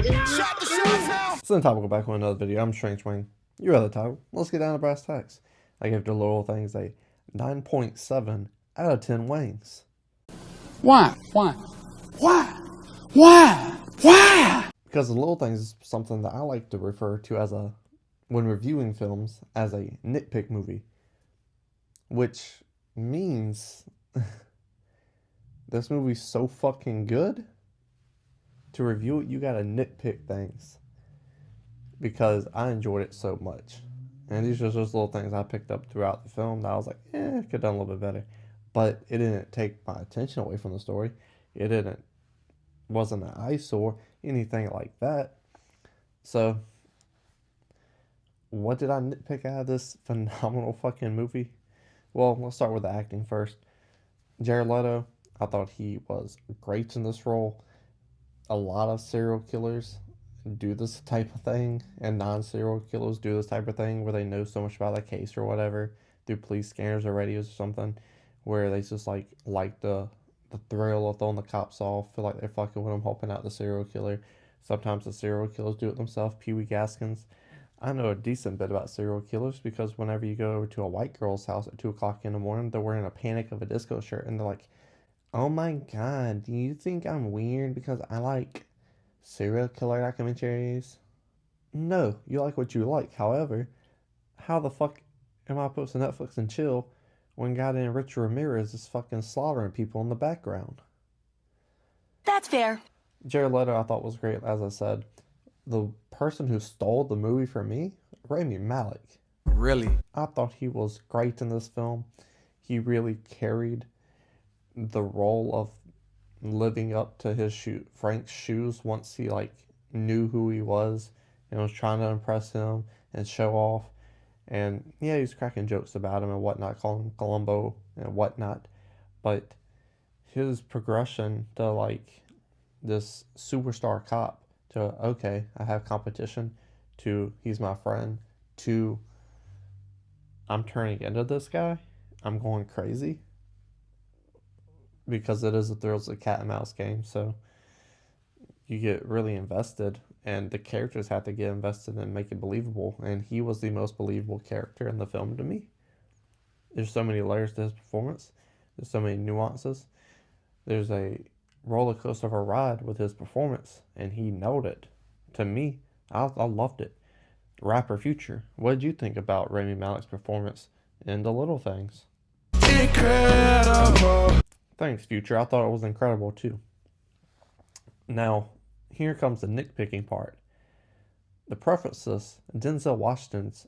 So then time we'll go back on another video. I'm Strange Wayne. You read the title. Let's get down to brass tacks. I give the little things a 9.7 out of 10 Waynes. Why? Why? Why? Why? Why? Because the little things is something that I like to refer to as when reviewing films, as a nitpick movie. Which means this movie's so fucking good, to review it, you gotta nitpick things. Because I enjoyed it so much. And these are just little things I picked up throughout the film that I was like, it could have done a little bit better. But it didn't take my attention away from the story. It wasn't an eyesore, anything like that. So, what did I nitpick out of this phenomenal fucking movie? Well, let's start with the acting first. Jared Leto, I thought he was great in this role. A lot of serial killers do this type of thing, and non-serial killers do this type of thing where they know so much about the case or whatever through police scanners or radios or something, where they just like the thrill of throwing the cops off, feel like they're fucking with them, helping out the serial killer. Sometimes the serial killers do it themselves. Pee Wee Gaskins. I know a decent bit about serial killers because whenever you go over to a white girl's house at 2 o'clock in the morning, they're wearing a Panic of a Disco shirt, and they're like, "Oh my god, do you think I'm weird because I like serial killer documentaries?" No, you like what you like. However, how the fuck am I supposed to Netflix and chill when goddamn Richard Ramirez is fucking slaughtering people in the background? That's fair. Jared Leto I thought was great, as I said. The person who stole the movie from me, Rami Malek. Really? I thought he was great in this film. He really carried the role of living up to Frank's shoes once he knew who he was and was trying to impress him and show off. And yeah, he was cracking jokes about him and whatnot, calling him Columbo and whatnot. But his progression to this superstar cop to, okay, I have competition, to he's my friend, to I'm turning into this guy, I'm going crazy. Because it is a thrills of cat and mouse game, so you get really invested, and the characters have to get invested and make it believable, and he was the most believable character in the film to me. There's so many layers to his performance, there's so many nuances, there's a roller coaster of a ride with his performance, and he nailed it. To me, I loved it. Rapper Future, what did you think about Rami Malek's performance in The Little Things? Incredible. Thanks, Future. I thought it was incredible, too. Now, here comes the nitpicking part. The prefaces, Denzel Washington's,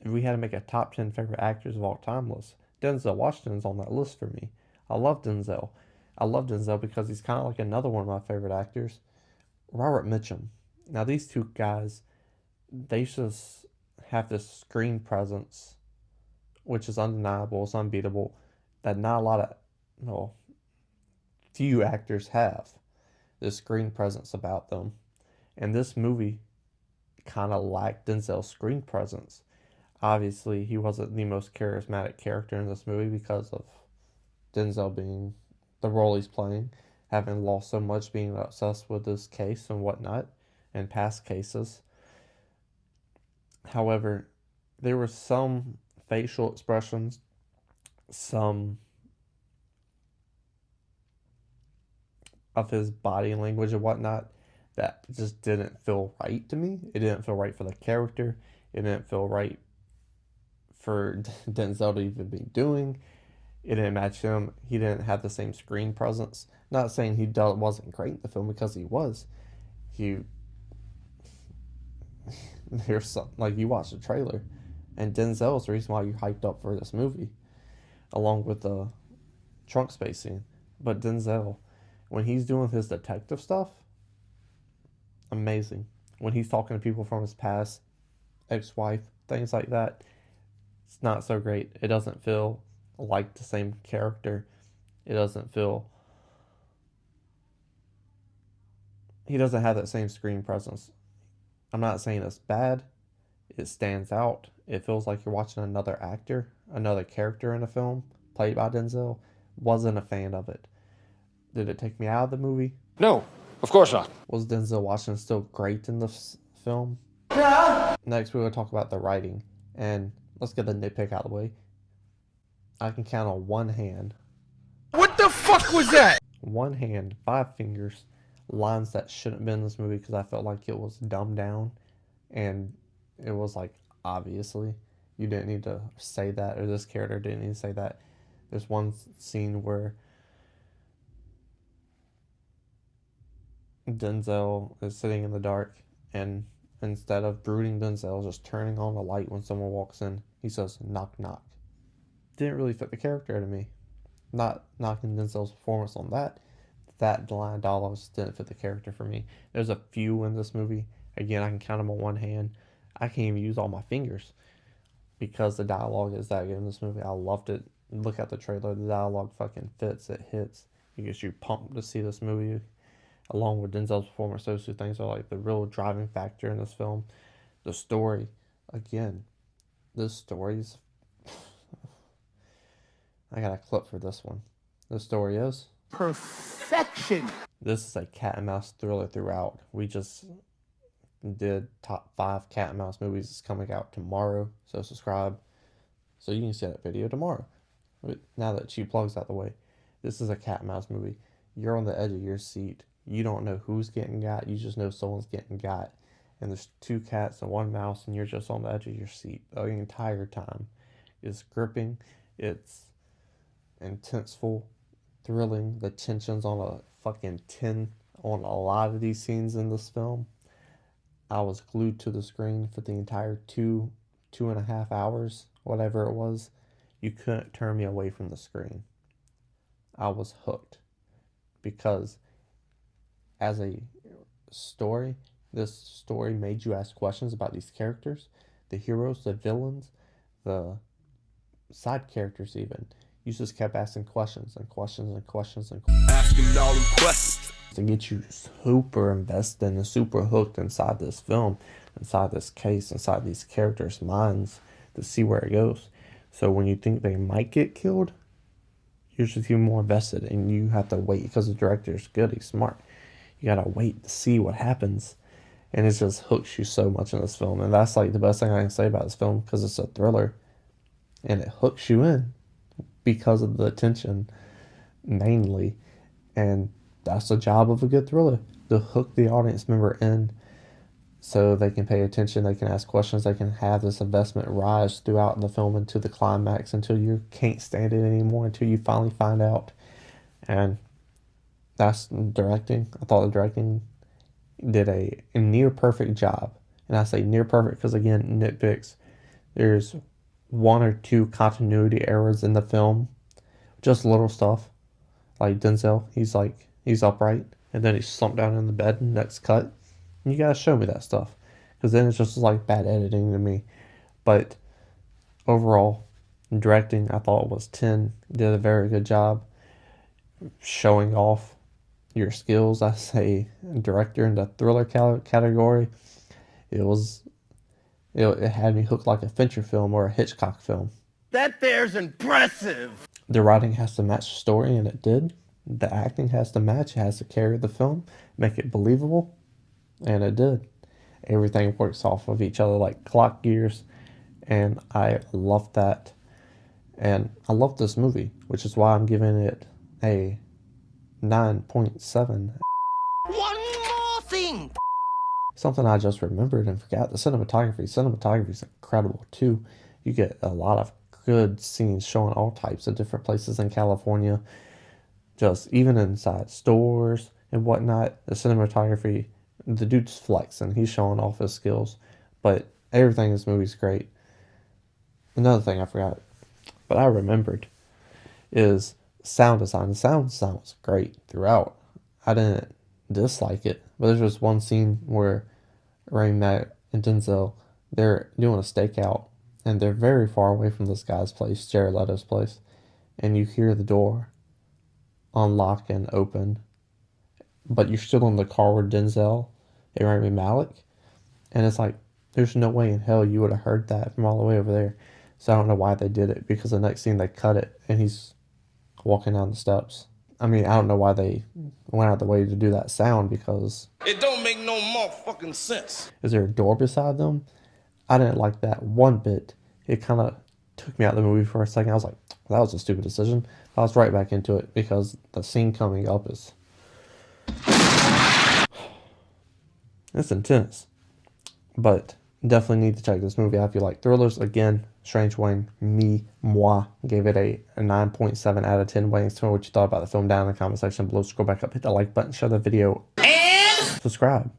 if we had to make a top 10 favorite actors of all time list, Denzel Washington's on that list for me. I love Denzel. I love Denzel because he's kind of like another one of my favorite actors. Robert Mitchum. Now, these two guys, they just have this screen presence, which is undeniable, it's unbeatable, that not a lot of few actors have this screen presence about them. And this movie kind of lacked Denzel's screen presence. Obviously, he wasn't the most charismatic character in this movie because of Denzel being the role he's playing, having lost so much, being obsessed with this case and whatnot, and past cases. However, there were some facial expressions, some of his body language and whatnot that just didn't feel right to me. It didn't feel right for the character. It didn't feel right for Denzel to even be doing. It didn't match him. He didn't have the same screen presence. Not saying he wasn't great in the film, because he was. There's something, you watch the trailer, and Denzel's the reason why you hyped up for this movie, along with the trunk space scene. But Denzel, when he's doing his detective stuff, amazing. When he's talking to people from his past, ex-wife, things like that, it's not so great. It doesn't feel like the same character. It doesn't feel... He doesn't have that same screen presence. I'm not saying it's bad. It stands out. It feels like you're watching another actor, another character in a film, played by Denzel. Wasn't a fan of it. Did it take me out of the movie? No. Of course not. Was Denzel Washington still great in this film? Next, we're going to talk about the writing. And let's get the nitpick out of the way. I can count on one hand. What the fuck was that? One hand, 5 fingers, lines that shouldn't have been in this movie because I felt like it was dumbed down. And it was like, obviously, you didn't need to say that, or this character didn't need to say that. There's one scene where Denzel is sitting in the dark, and instead of brooding Denzel just turning on the light when someone walks in, he says, knock, knock. Didn't really fit the character to me. Not knocking Denzel's performance on that. That line of dialogue just didn't fit the character for me. There's a few in this movie. Again, I can count them on one hand. I can't even use all my fingers because the dialogue is that good in this movie. I loved it. Look at the trailer. The dialogue fucking fits. It hits. It gets you pumped to see this movie. Along with Denzel's performance, those two things are like the real driving factor in this film. The story, again, this story's... I got a clip for this one. The story is... Perfection. This is a cat and mouse thriller throughout. We just did top 5 cat and mouse movies. It's coming out tomorrow, so subscribe so you can see that video tomorrow. Now that cheap plugs out the way, this is a cat and mouse movie. You're on the edge of your seat. You don't know who's getting got. You just know someone's getting got. And there's 2 cats and 1 mouse, and you're just on the edge of your seat the entire time. It's gripping. It's intenseful, thrilling. The tension's on a fucking 10 on a lot of these scenes in this film. I was glued to the screen for the entire 2.5 hours, whatever it was. You couldn't turn me away from the screen. I was hooked because as a story, this story made you ask questions about these characters, the heroes, the villains, the side characters even. You just kept asking questions and questions and questions and questions. Asking all them questions. To get you super invested and super hooked inside this film, inside this case, inside these characters' minds to see where it goes. So when you think they might get killed, you're just even more invested and you have to wait because the director's good, he's smart. You gotta wait to see what happens. And it just hooks you so much in this film. And that's like the best thing I can say about this film because it's a thriller. And it hooks you in because of the tension, mainly. And that's the job of a good thriller, to hook the audience member in so they can pay attention, they can ask questions, they can have this investment rise throughout the film into the climax until you can't stand it anymore, until you finally find out. And that's directing. I thought the directing did a near perfect job. And I say near perfect because, again, nitpicks. There's 1 or 2 continuity errors in the film. Just little stuff. Like Denzel, he's upright. And then he's slumped down in the bed and next cut. And you gotta show me that stuff. Because then it's just like bad editing to me. But overall, directing, I thought it was 10. Did a very good job showing off your skills as a director in the thriller category. It had me hooked like a Fincher film or a Hitchcock film. That there's impressive. The writing has to match the story, and it did. The acting has to match. It has to carry the film, make it believable, and it did. Everything works off of each other like clock gears, and I love that. And I love this movie, which is why I'm giving it a 9.7. One more thing! Something I just remembered and forgot, the cinematography. Cinematography is incredible too. You get a lot of good scenes showing all types of different places in California. Just even inside stores and whatnot. The cinematography, the dude's flexing. He's showing off his skills. But everything in this movie's great. Another thing I forgot, but I remembered, is sound design. The sound design was great throughout. I didn't dislike it. But there's just one scene where Ray Mack and Denzel, they're doing a stakeout. And they're very far away from this guy's place, Jared Leto's place. And you hear the door unlock and open. But you're still in the car with Denzel and Rami Malek. And it's like, there's no way in hell you would have heard that from all the way over there. So I don't know why they did it. Because the next scene they cut it and he's walking down the steps. I mean, I don't know why they went out of the way to do that sound, because It don't make no motherfucking sense. is there a door beside them? I didn't like that one bit. It kind of took me out of the movie for a second. I was like, that was a stupid decision. I was right back into it because the scene coming up is it's intense. But definitely need to check this movie out if you like thrillers. Again, Strange Wayne, moi, gave it a 9.7 out of 10. Waiting to know what you thought about the film down in the comment section below. Scroll back up, hit the like button, share the video, and subscribe.